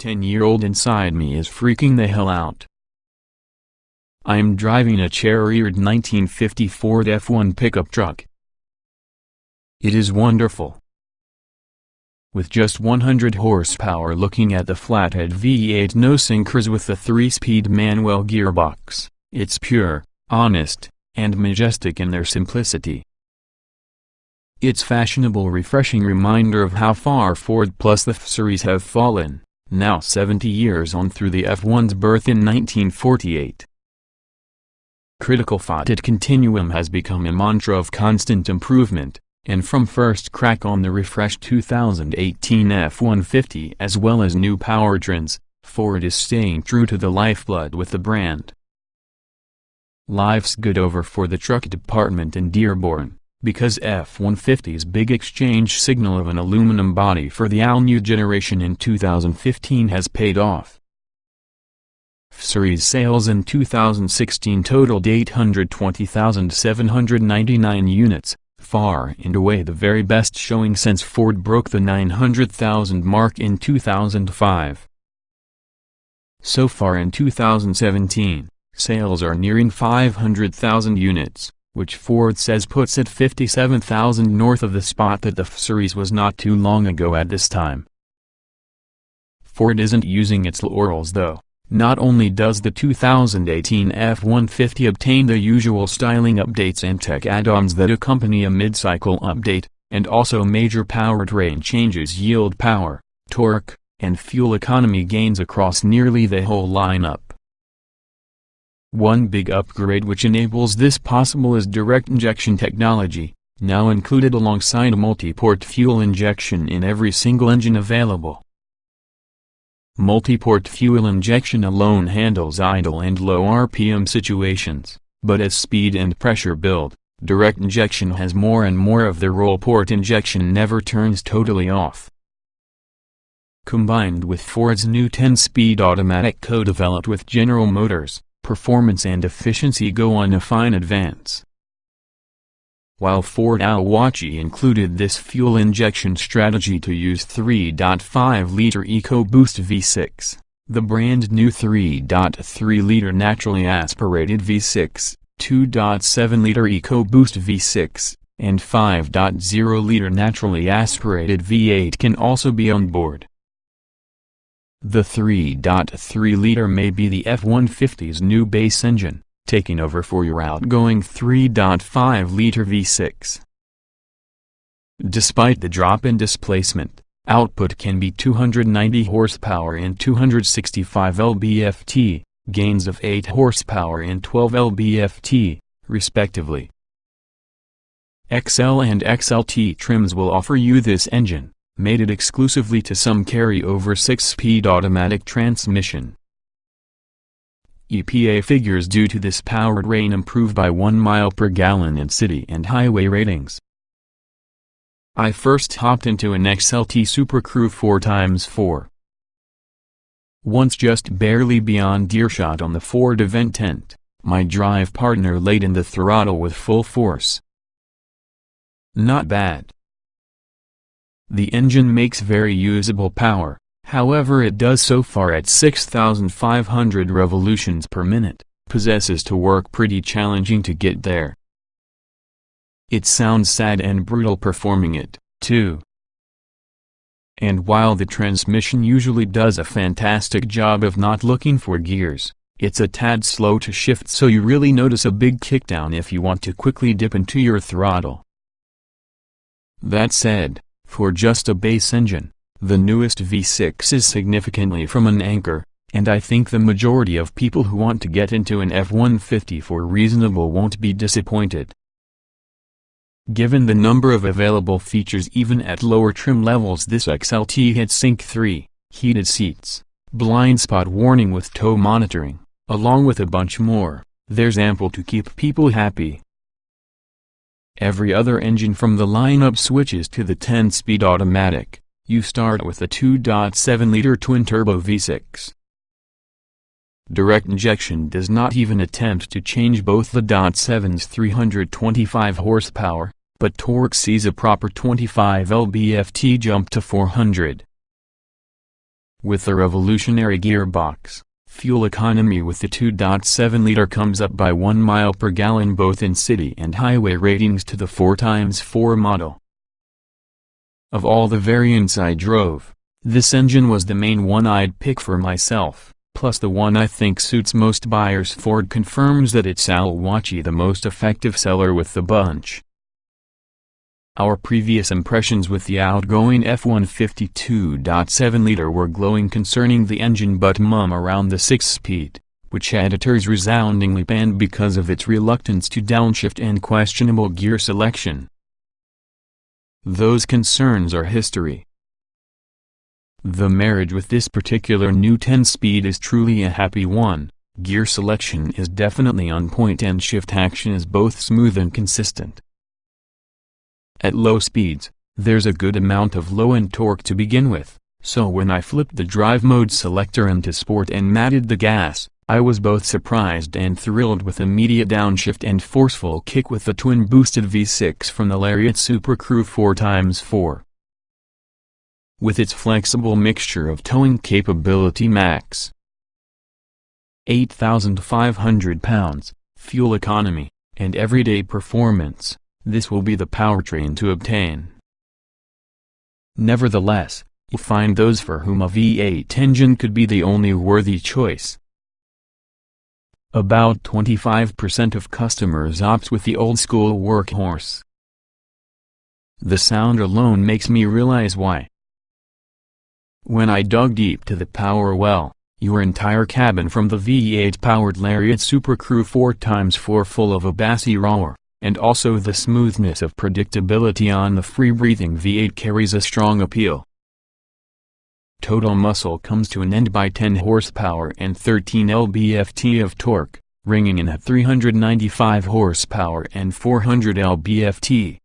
10-year-old inside me is freaking the hell out. I'm driving a cherry-eared 1950 Ford F1 pickup truck. It is wonderful. With just 100 horsepower, looking at the flathead V8 no-sinkers with the 3-speed manual gearbox, it's pure, honest, and majestic in their simplicity. It's fashionable, refreshing reminder of how far Ford plus the F-Series have fallen, now 70 years on through the F1's birth in 1948. Critical thought at continuum has become a mantra of constant improvement, and from first crack on the refreshed 2018 F-150 as well as new powertrains, Ford is staying true to the lifeblood with the brand. Life's good over for the truck department in Dearborn, because F-150's big exchange signal of an aluminum body for the all-new generation in 2015 has paid off. F-Series sales in 2016 totaled 820,799 units, far and away the very best showing since Ford broke the 900,000 mark in 2005. So far in 2017, sales are nearing 500,000 units, which Ford says puts it 57,000 north of the spot that the F-Series was not too long ago at this time. Ford isn't using its laurels though. Not only does the 2018 F-150 obtain the usual styling updates and tech add-ons that accompany a mid-cycle update, and also major powertrain changes yield power, torque, and fuel economy gains across nearly the whole lineup. One big upgrade which enables this possible is direct injection technology, now included alongside multi-port fuel injection in every single engine available. Multi-port fuel injection alone handles idle and low RPM situations, but as speed and pressure build, direct injection has more and more of their role. Port injection never turns totally off. Combined with Ford's new 10-speed automatic co-developed with General Motors, performance and efficiency go on a fine advance. While Ford Awachi included this fuel injection strategy to use 3.5-liter EcoBoost V6, the brand new 3.3-liter naturally aspirated V6, 2.7-liter EcoBoost V6, and 5.0-liter naturally aspirated V8 can also be on board. The 3.3-liter may be the F-150's new base engine, taking over for your outgoing 3.5-liter V6. Despite the drop in displacement, output can be 290 horsepower and 265 lb-ft, gains of 8 horsepower and 12 lb-ft, respectively. XL and XLT trims will offer you this engine, mated exclusively to some carry-over 6-speed automatic transmission. EPA figures due to this powertrain improve by 1 mile per gallon in city and highway ratings. I first hopped into an XLT Super Crew 4x4. Once just barely beyond earshot on the Ford event tent, my drive partner laid in the throttle with full force. Not bad. The engine makes very usable power. However, it does so far at 6,500 revolutions per minute, possesses to work pretty challenging to get there. It sounds sad and brutal performing it, too. And while the transmission usually does a fantastic job of not looking for gears, it's a tad slow to shift, so you really notice a big kickdown if you want to quickly dip into your throttle. That said, for just a base engine, the newest V6 is significantly from an anchor, and I think the majority of people who want to get into an F-150 for reasonable won't be disappointed. Given the number of available features even at lower trim levels, this XLT hits Sync 3, heated seats, blind spot warning with tow monitoring, along with a bunch more, there's ample to keep people happy. Every other engine from the lineup switches to the 10-speed automatic. You start with a 2.7-liter twin-turbo V6. Direct injection does not even attempt to change both the .7's 325 horsepower, but torque sees a proper 25 lb-ft jump to 400. With the revolutionary gearbox, fuel economy with the 2.7-liter comes up by 1 mile per gallon both in city and highway ratings to the 4x4 model. Of all the variants I drove, this engine was the main one I'd pick for myself, plus the one I think suits most buyers. Ford confirms that it's Alwachi the most effective seller with the bunch. Our previous impressions with the outgoing F-150 2.7-liter were glowing concerning the engine but around the 6-speed, which editors resoundingly banned because of its reluctance to downshift and questionable gear selection. Those concerns are history. The marriage with this particular new 10-speed is truly a happy one. Gear selection is definitely on point and shift action is both smooth and consistent. At low speeds, there's a good amount of low-end torque to begin with, so when I flipped the drive mode selector into sport and matted the gas, I was both surprised and thrilled with immediate downshift and forceful kick with the twin-boosted V6 from the Lariat Super Crew 4x4. With its flexible mixture of towing capability max 8,500 pounds, fuel economy, and everyday performance, this will be the powertrain to obtain. Nevertheless, you find those for whom a V8 engine could be the only worthy choice. About 25% of customers opt with the old-school workhorse. The sound alone makes me realize why. When I dug deep to the power well, your entire cabin from the V8-powered Lariat Super Crew 4x4 full of a bassy roar, and also the smoothness of predictability on the free-breathing V8 carries a strong appeal. Total muscle comes to an end by 10 horsepower and 13 lb-ft of torque, ringing in at 395 horsepower and 400 lb-ft.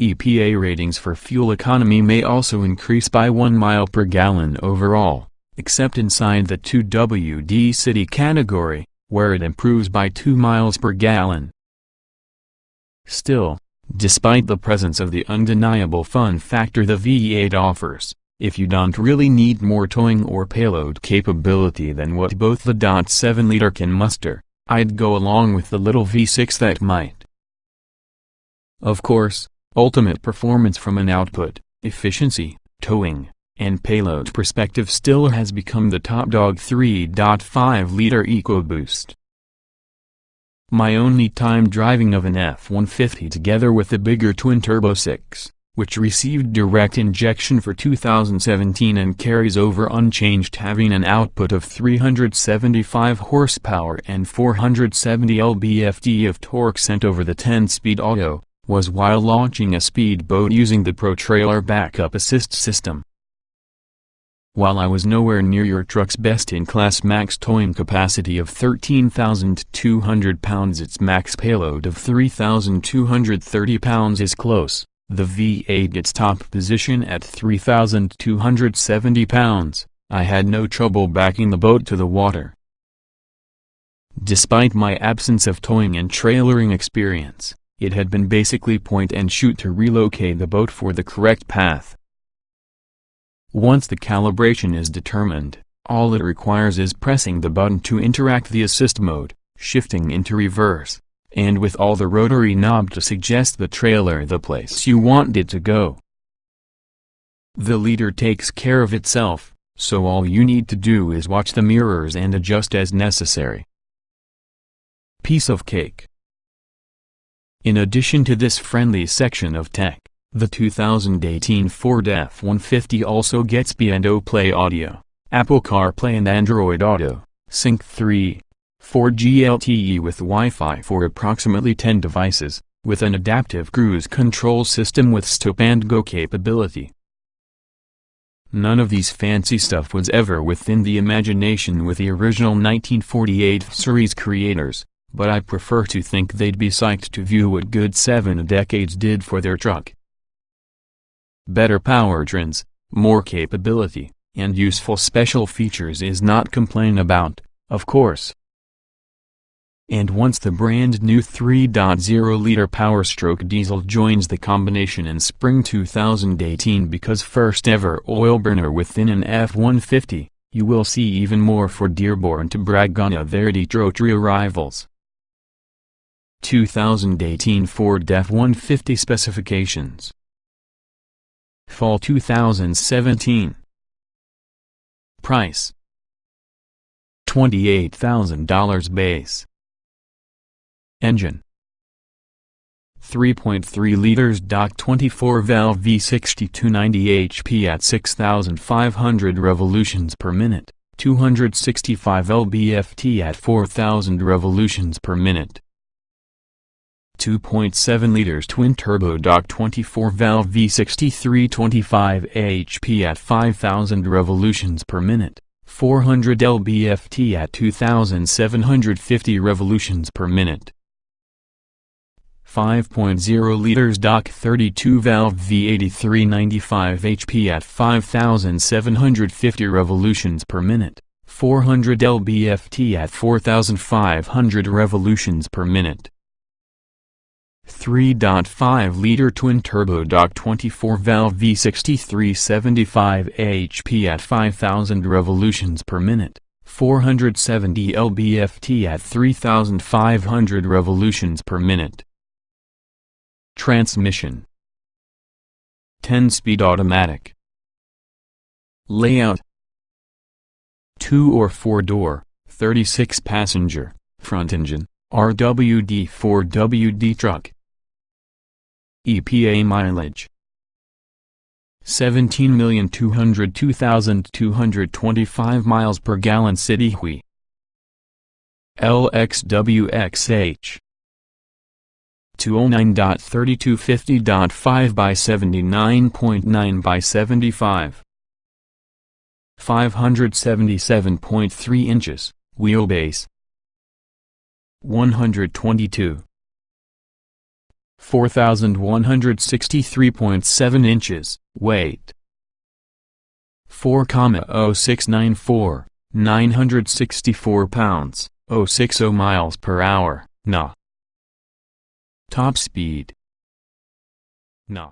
EPA ratings for fuel economy may also increase by 1 mile per gallon overall, except inside the 2WD city category, where it improves by 2 miles per gallon. Still, despite the presence of the undeniable fun factor the V8 offers, if you don't really need more towing or payload capability than what both the .7-liter can muster, I'd go along with the little V6 that might. Of course, ultimate performance from an output, efficiency, towing, and payload perspective still has become the top dog 3.5-liter EcoBoost. My only time driving of an F-150 together with the bigger twin-turbo 6, which received direct injection for 2017 and carries over unchanged having an output of 375 horsepower and 470 lb-ft of torque sent over the 10-speed auto, was while launching a speedboat using the ProTrailer backup assist system. While I was nowhere near your truck's best-in-class max towing capacity of 13,200 pounds, its max payload of 3,230 pounds is close. The V8 gets top position at 3,270 pounds. I had no trouble backing the boat to the water. Despite my absence of towing and trailering experience, it had been basically point and shoot to relocate the boat for the correct path. Once the calibration is determined, all it requires is pressing the button to interact the assist mode, shifting into reverse, and with all the rotary knob to suggest the trailer the place you want it to go. The leader takes care of itself, so all you need to do is watch the mirrors and adjust as necessary. Piece of cake. In addition to this friendly section of tech, the 2018 Ford F-150 also gets B&O Play Audio, Apple CarPlay and Android Auto, Sync 3, 4G LTE with Wi-Fi for approximately 10 devices, with an adaptive cruise control system with stop-and-go capability. None of these fancy stuff was ever within the imagination with the original 1948 series creators, but I prefer to think they'd be psyched to view what good 7 decades did for their truck. Better powertrains, more capability, and useful special features is not complain about, of course. And once the brand new 3.0-liter Powerstroke diesel joins the combination in spring 2018 because first ever oil burner within an F-150, you will see even more for Dearborn to brag on their Detroit rivals. 2018 Ford F-150 specifications. Fall 2017. Price: $28,000 base. Engine: 3.3 liters. 24-valve V60 290 HP at 6,500 revolutions per minute, 265 lb-ft at 4,000 revolutions per minute. 2.7 liters twin-turbo. 24-valve V60 325 HP at 5,000 revolutions per minute, 400 lb-ft at 2,750 revolutions per minute. 5.0 liters. 32-valve V80 395 HP at 5,750 revolutions per minute, 400 lb-ft at 4,500 revolutions per minute. 3.5-liter twin-turbo. 24-valve V60 375 HP at 5,000 revolutions per minute, 470 lb-ft at 3,500 revolutions per minute. Transmission: 10-speed automatic. Layout: 2 or 4-door, 36-passenger, front engine, RWD 4WD truck. EPA mileage: 17,202,225 miles per gallon. City Hui. LXWXH 209.3250.5 by 79.9 by 75. 577.3 inches, wheelbase. 122. 4,163.7 inches, weight. 4,0694, 964 pounds, 060 miles per hour, Na. Top speed. Na.